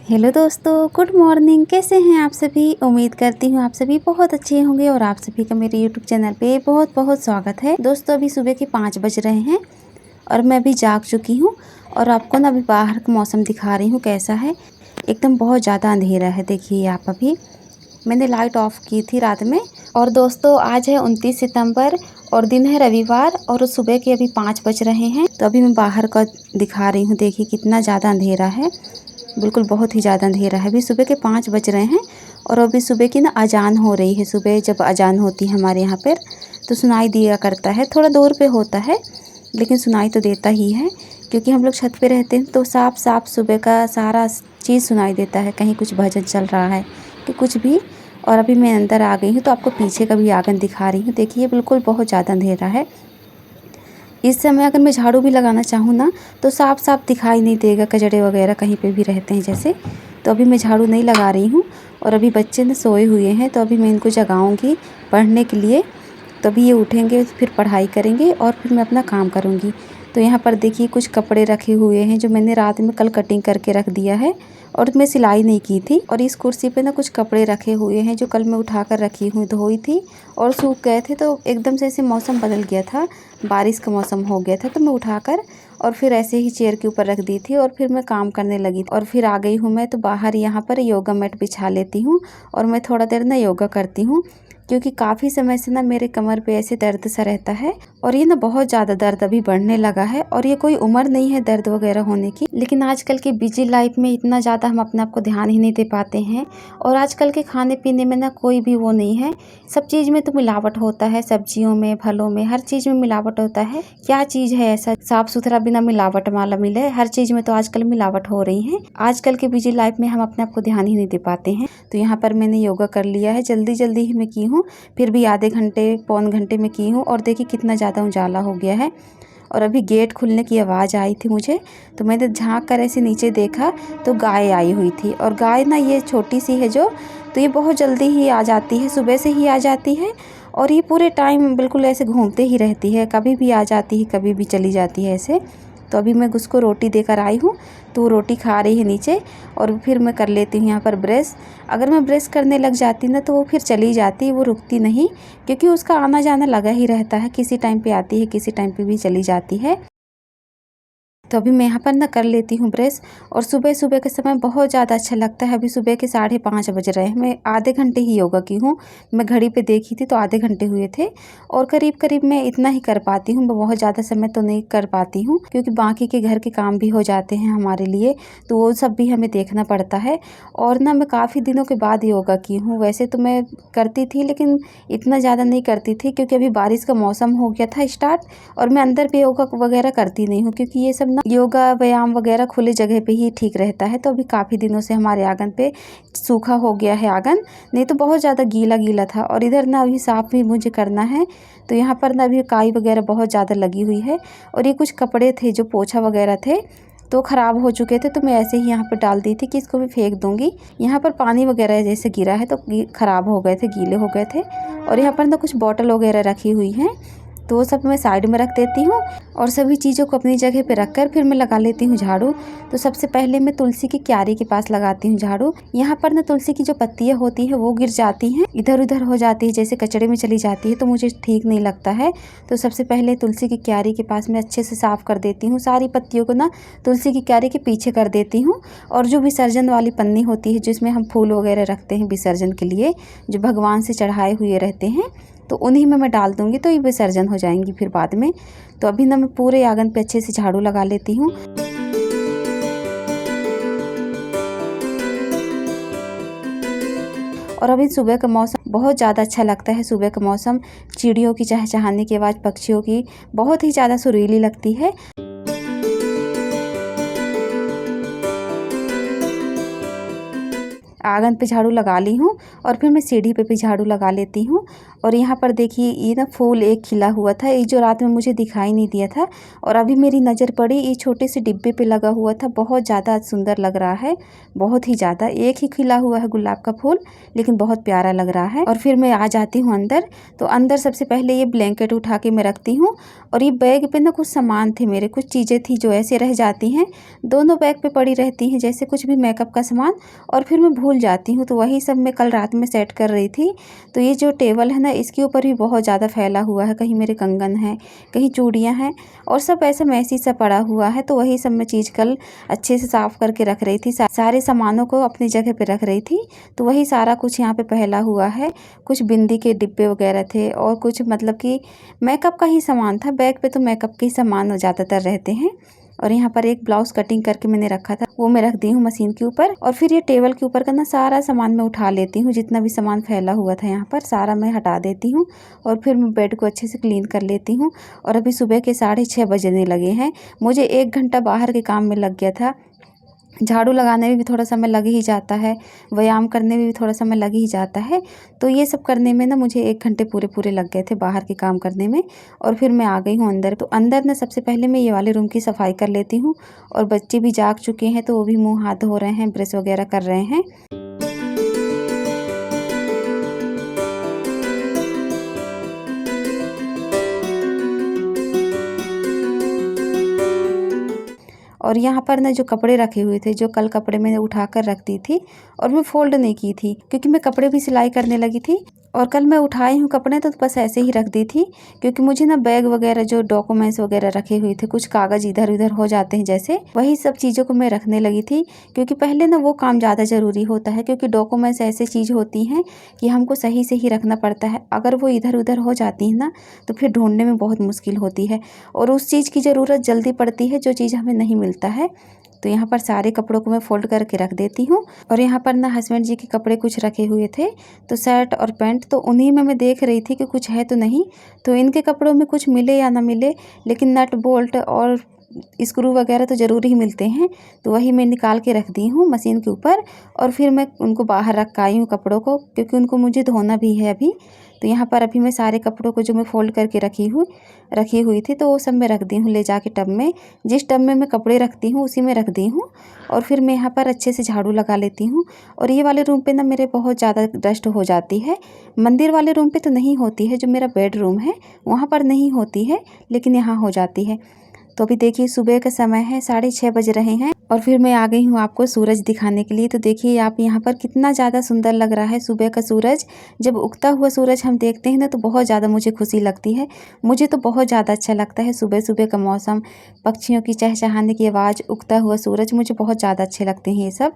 Hello दोस्तों, good morning. कैसे हैं आप सभी? उम्मीद करती हूँ आप सभी बहुत अच्छे होंगे और आप सभी का मेरे यूट्यूब चैनल पे बहुत बहुत स्वागत है। दोस्तों अभी सुबह के 5 बज रहे हैं और मैं अभी जाग चुकी हूँ और आपको ना अभी बाहर का मौसम दिखा रही हूँ कैसा है। एकदम बहुत ज़्यादा अंधेरा है। देखिए आप, अभी मैंने लाइट ऑफ की थी रात में। और दोस्तों आज है 29 सितंबर और दिन है रविवार और सुबह के अभी 5 बज रहे हैं। तो अभी मैं बाहर का दिखा रही हूँ। देखिए कितना ज़्यादा अंधेरा है, बिल्कुल बहुत ही ज़्यादा अंधेरा है। अभी सुबह के 5 बज रहे हैं और अभी सुबह की ना अजान हो रही है। सुबह जब अजान होती है हमारे यहाँ पर तो सुनाई दिया करता है। थोड़ा दूर पे होता है लेकिन सुनाई तो देता ही है, क्योंकि हम लोग छत पे रहते हैं तो साफ साफ सुबह का सारा चीज़ सुनाई देता है। कहीं कुछ भजन चल रहा है कि कुछ भी। और अभी मैं अंदर आ गई हूँ तो आपको पीछे का भी आंगन दिखा रही हूँ। देखिए बिल्कुल बहुत ज़्यादा अंधेरा है। इस समय अगर मैं झाड़ू भी लगाना चाहूँ ना तो साफ साफ दिखाई नहीं देगा, कचड़े वगैरह कहीं पे भी रहते हैं जैसे। तो अभी मैं झाड़ू नहीं लगा रही हूँ और अभी बच्चे ना सोए हुए हैं तो अभी मैं इनको जगाऊंगी पढ़ने के लिए। तभी ये उठेंगे, फिर पढ़ाई करेंगे और फिर मैं अपना काम करूँगी। तो यहाँ पर देखिए कुछ कपड़े रखे हुए हैं जो मैंने रात में कल कटिंग करके रख दिया है और मैं सिलाई नहीं की थी। और इस कुर्सी पे ना कुछ कपड़े रखे हुए हैं जो कल मैं उठा कर रखी हुई धोई थी और सूख गए थे। तो एकदम से ऐसे मौसम बदल गया था, बारिश का मौसम हो गया था, तो मैं उठाकर और फिर ऐसे ही चेयर के ऊपर रख दी थी और फिर मैं काम करने लगी। और फिर आ गई हूँ मैं तो बाहर यहाँ पर योगा मैट बिछा लेती हूँ और मैं थोड़ा देर ना योगा करती हूँ, क्योंकि काफ़ी समय से ना मेरे कमर पे ऐसे दर्द सा रहता है और ये ना बहुत ज़्यादा दर्द अभी बढ़ने लगा है। और ये कोई उम्र नहीं है दर्द वगैरह होने की, लेकिन आजकल की बिजी लाइफ में इतना ज़्यादा हम अपने आप को ध्यान ही नहीं दे पाते हैं। और आजकल के खाने पीने में ना कोई भी वो नहीं है, सब चीज़ में तो मिलावट होता है, सब्जियों में, फलों में, हर चीज़ में मिलावट होता है। क्या चीज़ है ऐसा साफ सुथरा बिना मिलावट वाला मिले? हर चीज़ में तो आजकल मिलावट हो रही है। आजकल की बिजी लाइफ में हम अपने आप को ध्यान ही नहीं दे पाते हैं। तो यहाँ पर मैंने योगा कर लिया है, जल्दी जल्दी ही मैं की हूँ, फिर भी आधे घंटे पौन घंटे में की हूँ। और देखिए कितना ज़्यादा उजाला हो गया है। और अभी गेट खुलने की आवाज़ आई थी मुझे, तो मैंने झांक कर ऐसे नीचे देखा तो गाय आई हुई थी। और गाय ना ये छोटी सी है जो, तो ये बहुत जल्दी ही आ जाती है, सुबह से ही आ जाती है और ये पूरे टाइम बिल्कुल ऐसे घूमते ही रहती है, कभी भी आ जाती है कभी भी चली जाती है ऐसे। तो अभी मैं उसको रोटी देकर आई हूँ तो वो रोटी खा रही है नीचे। और फिर मैं कर लेती हूँ यहाँ पर ब्रश। अगर मैं ब्रश करने लग जाती ना तो वो फिर चली जाती, वो रुकती नहीं, क्योंकि उसका आना जाना लगा ही रहता है। किसी टाइम पे आती है, किसी टाइम पे भी चली जाती है। तो अभी मैं यहाँ पर ना कर लेती हूँ ब्रश। और सुबह सुबह के समय बहुत ज़्यादा अच्छा लगता है। अभी सुबह के 5:30 बज रहे हैं। मैं आधे घंटे ही योगा की हूँ। मैं घड़ी पे देखी थी तो आधे घंटे हुए थे और करीब करीब मैं इतना ही कर पाती हूँ। मैं बहुत ज़्यादा समय तो नहीं कर पाती हूँ, क्योंकि बाकी के घर के काम भी हो जाते हैं हमारे लिए, तो वो सब भी हमें देखना पड़ता है। और ना मैं काफ़ी दिनों के बाद योगा की हूँ। वैसे तो मैं करती थी लेकिन इतना ज़्यादा नहीं करती थी, क्योंकि अभी बारिश का मौसम हो गया था स्टार्ट और मैं अंदर पे योगा वगैरह करती नहीं हूँ, क्योंकि ये सब ना योगा व्यायाम वगैरह खुले जगह पे ही ठीक रहता है। तो अभी काफ़ी दिनों से हमारे आंगन पे सूखा हो गया है आंगन, नहीं तो बहुत ज़्यादा गीला गीला था। और इधर ना अभी साफ़ भी मुझे करना है, तो यहाँ पर ना अभी काई वगैरह बहुत ज़्यादा लगी हुई है। और ये कुछ कपड़े थे जो पोछा वगैरह थे तो ख़राब हो चुके थे, तो मैं ऐसे ही यहाँ पर डाल दी थी कि इसको मैं फेंक दूँगी। यहाँ पर पानी वगैरह जैसे गिरा है तो ख़राब हो गए थे, गीले हो गए थे। और यहाँ पर ना कुछ बॉटल वगैरह रखी हुई हैं तो वो सब मैं साइड में रख देती हूँ और सभी चीज़ों को अपनी जगह पे रखकर फिर मैं लगा लेती हूँ झाड़ू। तो सबसे पहले मैं तुलसी की क्यारी के पास लगाती हूँ झाड़ू। यहाँ पर ना तुलसी की जो पत्तियाँ होती हैं वो गिर जाती हैं, इधर उधर हो जाती है, जैसे कचड़े में चली जाती है, तो मुझे ठीक नहीं लगता है। तो सबसे पहले तुलसी की क्यारी के पास मैं अच्छे से साफ़ कर देती हूँ। सारी पत्तियों को ना तुलसी की क्यारी के पीछे कर देती हूँ। और जो विसर्जन वाली पन्नी होती है जिसमें हम फूल वगैरह रखते हैं विसर्जन के लिए, जो भगवान से चढ़ाए हुए रहते हैं, तो उन्हीं में मैं डाल दूँगी तो ये विसर्जन हो जाएंगी फिर बाद में। तो अभी ना मैं पूरे आंगन पे अच्छे से झाड़ू लगा लेती हूँ। और अभी सुबह का मौसम बहुत ज़्यादा अच्छा लगता है। सुबह का मौसम, चिड़ियों की चहचहाने की आवाज़, पक्षियों की बहुत ही ज़्यादा सुरीली लगती है। आंगन पे झाड़ू लगा ली हूँ और फिर मैं सीढ़ी पे भी झाड़ू लगा लेती हूँ। और यहाँ पर देखिए ये ना फूल एक खिला हुआ था, ये जो रात में मुझे दिखाई नहीं दिया था और अभी मेरी नज़र पड़ी, ये छोटे से डिब्बे पे लगा हुआ था। बहुत ज़्यादा सुंदर लग रहा है, बहुत ही ज़्यादा। एक ही खिला हुआ है गुलाब का फूल, लेकिन बहुत प्यारा लग रहा है। और फिर मैं आ जाती हूँ अंदर। तो अंदर सबसे पहले ये ब्लैंकेट उठा के मैं रखती हूँ और ये बैग पे ना कुछ सामान थे मेरे, कुछ चीज़ें थी जो ऐसे रह जाती हैं, दोनों बैग पे पड़ी रहती हैं, जैसे कुछ भी मेकअप का सामान, और फिर मैं भूल जाती हूँ। तो वही सब मैं कल रात में सेट कर रही थी। तो ये जो टेबल है ना, इसके ऊपर भी बहुत ज़्यादा फैला हुआ है, कहीं मेरे कंगन हैं, कहीं चूड़ियाँ हैं, और सब ऐसा मैसी सा पड़ा हुआ है। तो वही सब मैं चीज़ कल अच्छे से साफ़ करके रख रही थी, सारे सामानों को अपनी जगह पे रख रही थी। तो वही सारा कुछ यहाँ पे फैला हुआ है। कुछ बिंदी के डिब्बे वगैरह थे और कुछ मतलब कि मेकअप का ही सामान था। बैग पे तो मेकअप के ही सामान ज़्यादातर रहते हैं। और यहाँ पर एक ब्लाउज कटिंग करके मैंने रखा था, वो मैं रख दी हूँ मशीन के ऊपर। और फिर ये टेबल के ऊपर का ना सारा सामान मैं उठा लेती हूँ, जितना भी सामान फैला हुआ था यहाँ पर सारा मैं हटा देती हूँ। और फिर मैं बेड को अच्छे से क्लीन कर लेती हूँ। और अभी सुबह के 6:30 बजने लगे हैं। मुझे 1 घंटा बाहर के काम में लग गया था। झाड़ू लगाने में भी थोड़ा समय लग ही जाता है, व्यायाम करने में भी थोड़ा समय लग ही जाता है। तो ये सब करने में ना मुझे 1 घंटे पूरे पूरे लग गए थे बाहर के काम करने में। और फिर मैं आ गई हूँ अंदर। तो अंदर ना सबसे पहले मैं ये वाले रूम की सफाई कर लेती हूँ। और बच्चे भी जाग चुके हैं, तो वो भी मुँह हाथ धो रहे हैं, ब्रश वगैरह कर रहे हैं। और यहाँ पर ना जो कपड़े रखे हुए थे, जो कल कपड़े मैंने उठा कर रख दी थी और मैं फ़ोल्ड नहीं की थी, क्योंकि मैं कपड़े भी सिलाई करने लगी थी। और कल मैं उठाई हूँ कपड़े तो बस ऐसे ही रख दी थी, क्योंकि मुझे ना बैग वगैरह जो डॉक्यूमेंट्स वगैरह रखे हुए थे, कुछ कागज़ इधर उधर हो जाते हैं जैसे, वही सब चीज़ों को मैं रखने लगी थी। क्योंकि पहले ना वो काम ज़्यादा ज़रूरी होता है, क्योंकि डॉक्यूमेंट्स ऐसी चीज़ होती हैं कि हमको सही से ही रखना पड़ता है। अगर वो इधर उधर हो जाती है ना, तो फिर ढूंढने में बहुत मुश्किल होती है और उस चीज़ की ज़रूरत जल्दी पड़ती है जो चीज़ हमें नहीं मिलता है। तो यहाँ पर सारे कपड़ों को मैं फ़ोल्ड करके रख देती हूँ। और यहाँ पर ना हस्बैंड जी के कपड़े कुछ रखे हुए थे, तो शर्ट और पैंट, तो उन्हीं में मैं देख रही थी कि कुछ है तो नहीं। तो इनके कपड़ों में कुछ मिले या ना मिले, लेकिन नट बोल्ट और स्क्रू वगैरह तो ज़रूर ही मिलते हैं। तो वही मैं निकाल के रख दी हूँ मशीन के ऊपर। और फिर मैं उनको बाहर रख आई हूँ कपड़ों को, क्योंकि उनको मुझे धोना भी है अभी। तो यहाँ पर अभी मैं सारे कपड़ों को जो मैं फ़ोल्ड करके रखी हुई थी, तो वो सब मैं रख दी हूँ ले जाके टब में। जिस टब में मैं कपड़े रखती हूँ उसी में रख दी हूँ। और फिर मैं यहाँ पर अच्छे से झाड़ू लगा लेती हूँ। और ये वाले रूम पे ना मेरे बहुत ज़्यादा डस्ट हो जाती है। मंदिर वाले रूम पे तो नहीं होती है, जो मेरा बेडरूम है वहाँ पर नहीं होती है, लेकिन यहाँ हो जाती है। तो अभी देखिए सुबह का समय है, 6:30 बज रहे हैं। और फिर मैं आ गई हूँ आपको सूरज दिखाने के लिए। तो देखिए आप यहाँ पर कितना ज़्यादा सुंदर लग रहा है सुबह का सूरज। जब उगता हुआ सूरज हम देखते हैं ना, तो बहुत ज़्यादा मुझे खुशी लगती है। मुझे तो बहुत ज़्यादा अच्छा लगता है सुबह सुबह का मौसम, पक्षियों की चहचहाने की आवाज़, उगता हुआ सूरज, मुझे बहुत ज़्यादा अच्छे लगते हैं ये सब।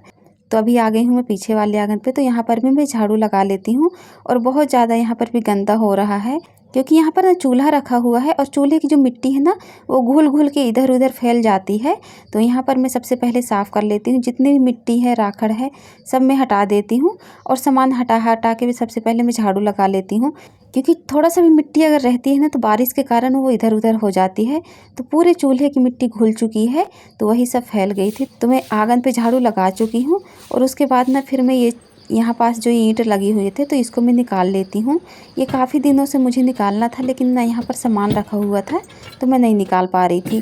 तो अभी आ गई हूँ मैं पीछे वाले आंगन पे। तो यहाँ पर भी मैं झाड़ू लगा लेती हूँ। और बहुत ज़्यादा यहाँ पर भी गंदा हो रहा है, क्योंकि यहाँ पर ना चूल्हा रखा हुआ है और चूल्हे की जो मिट्टी है ना, वो घुल घुल के इधर उधर फैल जाती है। तो यहाँ पर मैं सबसे पहले साफ़ कर लेती हूँ, जितनी भी मिट्टी है, राखड़ है, सब मैं हटा देती हूँ। और सामान हटा हटा के भी सबसे पहले मैं झाड़ू लगा लेती हूँ, क्योंकि थोड़ा सा भी मिट्टी अगर रहती है ना, तो बारिश के कारण वो इधर उधर हो जाती है। तो पूरे चूल्हे की मिट्टी घुल चुकी है, तो वही सब फैल गई थी। तो मैं आंगन पे झाड़ू लगा चुकी हूँ। और उसके बाद ना फिर मैं ये यहाँ पास जो ईंट लगी हुई थे, तो इसको मैं निकाल लेती हूँ। ये काफ़ी दिनों से मुझे निकालना था, लेकिन ना यहाँ पर सामान रखा हुआ था, तो मैं नहीं निकाल पा रही थी।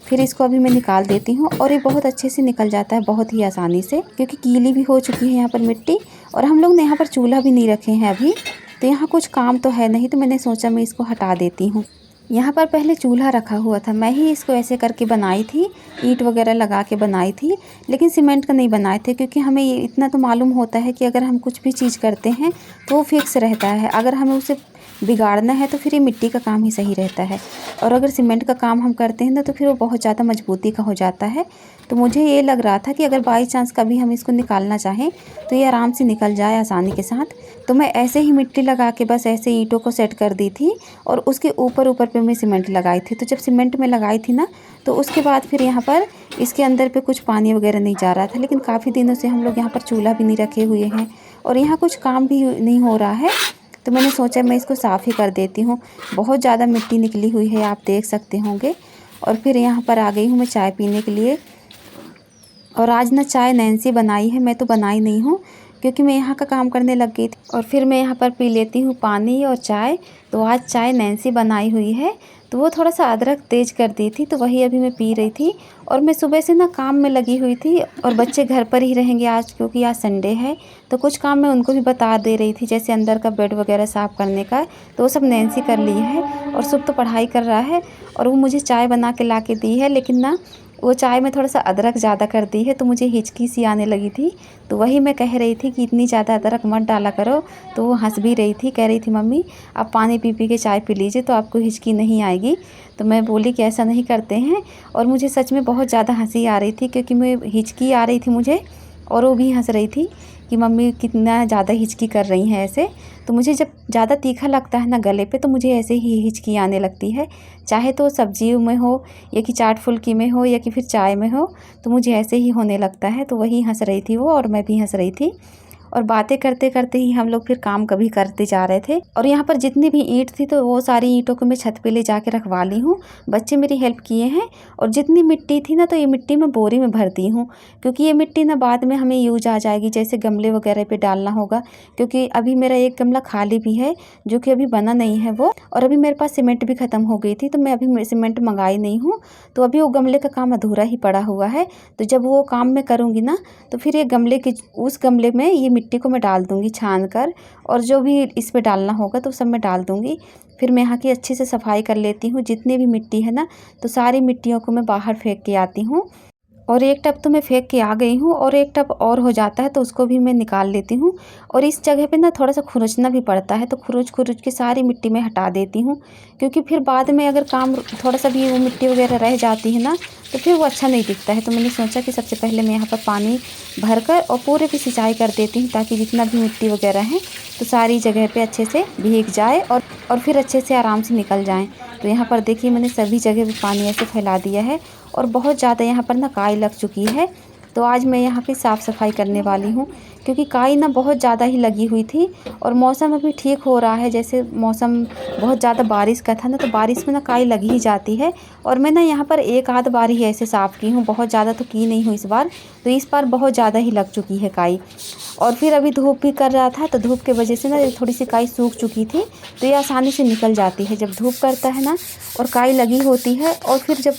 फिर इसको अभी मैं निकाल देती हूँ। और ये बहुत अच्छे से निकल जाता है, बहुत ही आसानी से, क्योंकि गीली भी हो चुकी है यहाँ पर मिट्टी। और हम लोग ने यहाँ पर चूल्हा भी नहीं रखे हैं अभी, तो यहाँ कुछ काम तो है नहीं, तो मैंने सोचा मैं इसको हटा देती हूँ। यहाँ पर पहले चूल्हा रखा हुआ था, मैं ही इसको ऐसे करके बनाई थी, ईंट वगैरह लगा के बनाई थी, लेकिन सीमेंट का नहीं बनाए थे। क्योंकि हमें ये इतना तो मालूम होता है कि अगर हम कुछ भी चीज़ करते हैं तो वो फिक्स रहता है, अगर हमें उसे बिगाड़ना है तो फिर ये मिट्टी का काम ही सही रहता है। और अगर सीमेंट का काम हम करते हैं ना, तो फिर वो बहुत ज़्यादा मजबूती का हो जाता है। तो मुझे ये लग रहा था कि अगर बाई चांस कभी हम इसको निकालना चाहें तो ये आराम से निकल जाए आसानी के साथ। तो मैं ऐसे ही मिट्टी लगा के बस ऐसे ईंटों को सेट कर दी थी, और उसके ऊपर ऊपर पे मैं सीमेंट लगाई थी। तो जब सीमेंट में लगाई थी ना, तो उसके बाद फिर यहाँ पर इसके अंदर पे कुछ पानी वगैरह नहीं जा रहा था। लेकिन काफ़ी दिनों से हम लोग यहाँ पर चूल्हा भी नहीं रखे हुए हैं, और यहाँ कुछ काम भी नहीं हो रहा है, तो मैंने सोचा मैं इसको साफ़ ही कर देती हूँ। बहुत ज़्यादा मिट्टी निकली हुई है, आप देख सकते होंगे। और फिर यहाँ पर आ गई हूँ मैं चाय पीने के लिए। और आज ना चाय नैन्सी बनाई है, मैं तो बनाई नहीं हूँ, क्योंकि मैं यहाँ का काम करने लग गई थी। और फिर मैं यहाँ पर पी लेती हूँ पानी और चाय। तो आज चाय नैन्सी बनाई हुई है, तो वो थोड़ा सा अदरक तेज कर दी थी, तो वही अभी मैं पी रही थी। और मैं सुबह से ना काम में लगी हुई थी, और बच्चे घर पर ही रहेंगे आज क्योंकि आज संडे है। तो कुछ काम मैं उनको भी बता दे रही थी, जैसे अंदर का बेड वगैरह साफ़ करने का, तो वो सब नैन्सी कर ली है। और सुबह तो पढ़ाई कर रहा है, और वो मुझे चाय बना के ला के दी है, लेकिन ना वो चाय में थोड़ा सा अदरक ज़्यादा कर दी है, तो मुझे हिचकी सी आने लगी थी। तो वही मैं कह रही थी कि इतनी ज़्यादा अदरक मत डाला करो। तो वो हंस भी रही थी, कह रही थी मम्मी आप पानी पी पी के चाय पी लीजिए तो आपको हिचकी नहीं आएगी। तो मैं बोली कि ऐसा नहीं करते हैं, और मुझे सच में बहुत ज़्यादा हंसी आ रही थी, क्योंकि मैं हिचकी आ रही थी मुझे, और वो भी हंस रही थी कि मम्मी कितना ज़्यादा हिचकी कर रही हैं ऐसे। तो मुझे जब ज़्यादा तीखा लगता है ना गले पे, तो मुझे ऐसे ही हिचकी आने लगती है, चाहे तो सब्जियों में हो या कि चाट फुल्की में हो या कि फिर चाय में हो, तो मुझे ऐसे ही होने लगता है। तो वही हंस रही थी वो, और मैं भी हंस रही थी, और बातें करते करते ही हम लोग फिर काम कभी करते जा रहे थे। और यहाँ पर जितनी भी ईंट थी तो वो सारी ईंटों को मैं छत पे ले जाके रखवा ली हूँ, बच्चे मेरी हेल्प किए हैं। और जितनी मिट्टी थी ना, तो ये मिट्टी मैं बोरी में भरती हूँ, क्योंकि ये मिट्टी ना बाद में हमें यूज आ जाएगी, जैसे गमले वगैरह पे डालना होगा। क्योंकि अभी मेरा एक गमला खाली भी है, जो कि अभी बना नहीं है वो, और अभी मेरे पास सीमेंट भी ख़त्म हो गई थी, तो मैं अभी सीमेंट मंगाई नहीं हूँ। तो अभी वो गमले का काम अधूरा ही पड़ा हुआ है। तो जब वो काम मैं करूँगी ना, तो फिर ये गमले के उस गमले में ये मिट्टी को मैं डाल दूँगी छान कर, और जो भी इस पे डालना होगा तो सब मैं डाल दूँगी। फिर मैं यहाँ की अच्छे से सफाई कर लेती हूँ, जितनी भी मिट्टी है ना, तो सारी मिट्टियों को मैं बाहर फेंक के आती हूँ। और एक टब तो मैं फेंक के आ गई हूँ, और एक टब और हो जाता है, तो उसको भी मैं निकाल लेती हूँ। और इस जगह पे ना थोड़ा सा खुरचना भी पड़ता है, तो खुरच खुरच के सारी मिट्टी में हटा देती हूँ, क्योंकि फिर बाद में अगर काम थोड़ा सा भी वो मिट्टी वगैरह रह जाती है ना, तो फिर वो अच्छा नहीं दिखता है। तो मैंने सोचा कि सबसे पहले मैं यहाँ पर पानी भरकर और पूरे की सिंचाई कर देती हूँ, ताकि जितना भी मिट्टी वगैरह है तो सारी जगह पे अच्छे से भीग जाए, और फिर अच्छे से आराम से निकल जाएँ। तो यहाँ पर देखिए मैंने सभी जगह पे पानी ऐसे फैला दिया है, और बहुत ज़्यादा यहाँ पर ना काई लग चुकी है। तो आज मैं यहाँ पे साफ़ सफाई करने वाली हूँ, क्योंकि काई ना बहुत ज़्यादा ही लगी हुई थी। और मौसम अभी ठीक हो रहा है, जैसे मौसम बहुत ज़्यादा बारिश का था ना, तो बारिश में ना काई लगी ही जाती है। और मैं ना यहाँ पर एक आध बार ही ऐसे साफ़ की हूँ, बहुत ज़्यादा तो की नहीं हूँ इस बार। तो इस बार बहुत ज़्यादा ही लग चुकी है काई। और फिर अभी धूप भी कर रहा था, तो धूप की वजह से ना थोड़ी सी काई सूख चुकी थी, तो ये आसानी से निकल जाती है। जब धूप करता है ना और काई लगी होती है, और फिर जब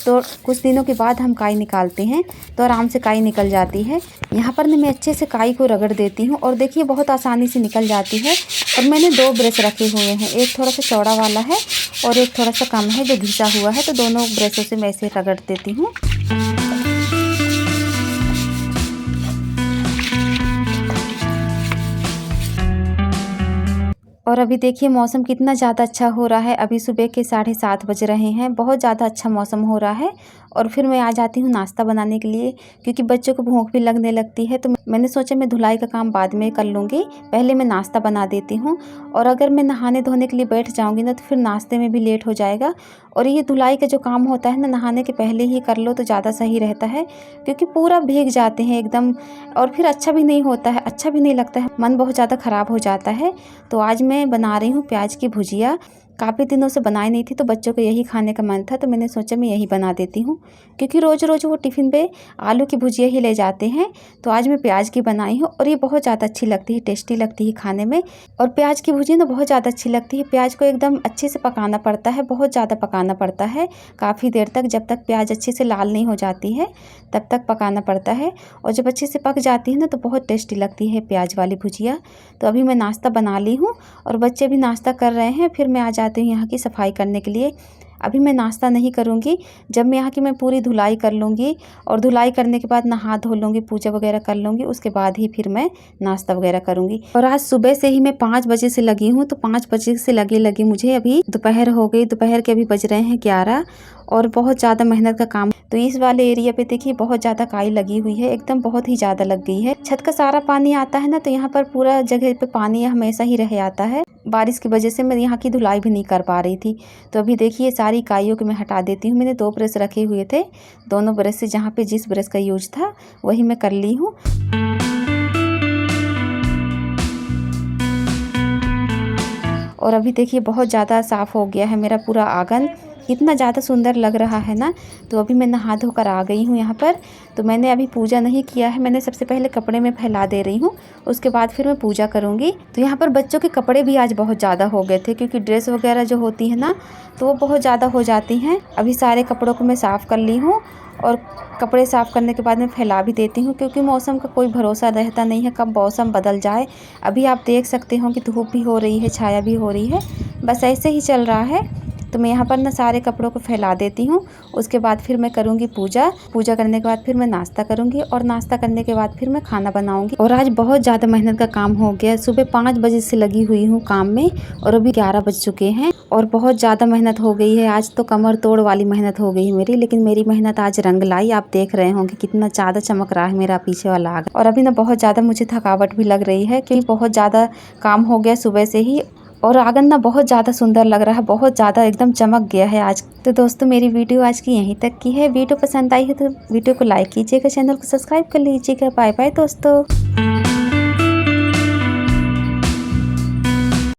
कुछ दिनों के बाद हम काई निकालते हैं, तो आराम से काई निकल जाती है। यहाँ पर ना मैं अच्छे से काई को रगड़ देती हूँ, और देखिए बहुत आसानी से निकल जाती है। और मैंने 2 ब्रश रखे हुए हैं, एक थोड़ा सा चौड़ा वाला है और एक थोड़ा सा कम है जो घिसा हुआ है, तो दोनों ब्रशों से मैं ऐसे रगड़ देती हूँ। और अभी देखिए मौसम कितना ज़्यादा अच्छा हो रहा है, अभी सुबह के 7:30 बज रहे हैं, बहुत ज़्यादा अच्छा मौसम हो रहा है। और फिर मैं आ जाती हूँ नाश्ता बनाने के लिए, क्योंकि बच्चों को भूख भी लगने लगती है। तो मैंने सोचा मैं धुलाई का काम बाद में कर लूँगी, पहले मैं नाश्ता बना देती हूँ। और अगर मैं नहाने धोने के लिए बैठ जाऊँगी ना, तो फिर नाश्ते में भी लेट हो जाएगा। और ये धुलाई का जो काम होता है ना, नहाने के पहले ही कर लो तो ज़्यादा सही रहता है, क्योंकि पूरा भीग जाते हैं एकदम, और फिर अच्छा भी नहीं होता है, अच्छा भी नहीं लगता है, मन बहुत ज़्यादा ख़राब हो जाता है। तो आज मैं बना रही हूँ प्याज की भुजिया, काफ़ी दिनों से बनाई नहीं थी, तो बच्चों को यही खाने का मन था, तो मैंने सोचा मैं यही बना देती हूँ, क्योंकि रोज़ रोज़ वो टिफ़िन पे आलू की भुजिया ही ले जाते हैं। तो आज मैं प्याज की बनाई हूँ, और ये बहुत ज़्यादा अच्छी लगती है, टेस्टी लगती है खाने में। और प्याज की भुजिया ना बहुत ज़्यादा अच्छी लगती है, प्याज को एकदम अच्छे से पकाना पड़ता है, बहुत ज़्यादा पकाना पड़ता है, काफ़ी देर तक, जब तक प्याज अच्छे से लाल नहीं हो जाती है तब तक पकाना पड़ता है। और जब अच्छे से पक जाती है ना, तो बहुत टेस्टी लगती है प्याज वाली भुजिया। तो अभी मैं नाश्ता बना ली हूँ, और बच्चे भी नाश्ता कर रहे हैं, फिर मैं आ जाती हूँ यहाँ की सफाई करने के लिए। अभी मैं नाश्ता नहीं करूँगी, जब मैं यहाँ की मैं पूरी धुलाई कर लूँगी, और धुलाई करने के बाद नहा धो लूँगी, पूजा वगैरह कर लूँगी, उसके बाद ही फिर मैं नाश्ता वगैरह करूँगी। और आज सुबह से ही मैं 5 बजे से लगी हूँ, तो 5 बजे से लगी मुझे अभी दोपहर हो गई, दोपहर के अभी बज रहे हैं 11, और बहुत ज़्यादा मेहनत का काम। तो इस वाले एरिया पे देखिए बहुत ज़्यादा काई लगी हुई है, एकदम बहुत ही ज़्यादा लग गई है। छत का सारा पानी आता है ना, तो यहाँ पर पूरा जगह पे पानी हमेशा ही रह आता है। बारिश की वजह से मैं यहाँ की धुलाई भी नहीं कर पा रही थी। तो अभी देखिए सारी काइयों को मैं हटा देती हूँ। मैंने 2 ब्रश रखे हुए थे, दोनों ब्रश से जहाँ पे जिस ब्रश का यूज था वही मैं कर ली हूँ। और अभी देखिए बहुत ज़्यादा साफ़ हो गया है मेरा पूरा आंगन, कितना ज़्यादा सुंदर लग रहा है ना। तो अभी मैं नहा धोकर आ गई हूँ यहाँ पर। तो मैंने अभी पूजा नहीं किया है, मैंने सबसे पहले कपड़े में फैला दे रही हूँ, उसके बाद फिर मैं पूजा करूँगी। तो यहाँ पर बच्चों के कपड़े भी आज बहुत ज़्यादा हो गए थे, क्योंकि ड्रेस वगैरह जो होती है ना तो वो बहुत ज़्यादा हो जाती हैं। अभी सारे कपड़ों को मैं साफ़ कर ली हूँ और कपड़े साफ़ करने के बाद मैं फैला भी देती हूँ, क्योंकि मौसम का कोई भरोसा रहता नहीं है, कब मौसम बदल जाए। अभी आप देख सकते हो कि धूप भी हो रही है, छाया भी हो रही है, बस ऐसे ही चल रहा है। तो मैं यहाँ पर ना सारे कपड़ों को फैला देती हूँ, उसके बाद फिर मैं करूँगी पूजा। पूजा करने के बाद फिर मैं नाश्ता करूँगी और नाश्ता करने के बाद फिर मैं खाना बनाऊँगी। और आज बहुत ज़्यादा मेहनत का काम हो गया। सुबह 5 बजे से लगी हुई हूँ काम में और अभी 11 बज चुके हैं और बहुत ज़्यादा मेहनत हो गई है। आज तो कमर तोड़ वाली मेहनत हो गई है मेरी, लेकिन मेरी मेहनत आज रंग लाई। आप देख रहे होंगे कितना ज़्यादा चमक रहा है मेरा पीछे वाला आग। और अभी ना बहुत ज़्यादा मुझे थकावट भी लग रही है, क्योंकि बहुत ज़्यादा काम हो गया सुबह से ही। और आंगन ना बहुत ज़्यादा सुंदर लग रहा है, बहुत ज़्यादा एकदम चमक गया है आज। तो दोस्तों मेरी वीडियो आज की यहीं तक की है। वीडियो पसंद आई है तो वीडियो को लाइक कीजिएगा, चैनल को सब्सक्राइब कर लीजिएगा। बाय बाय दोस्तों।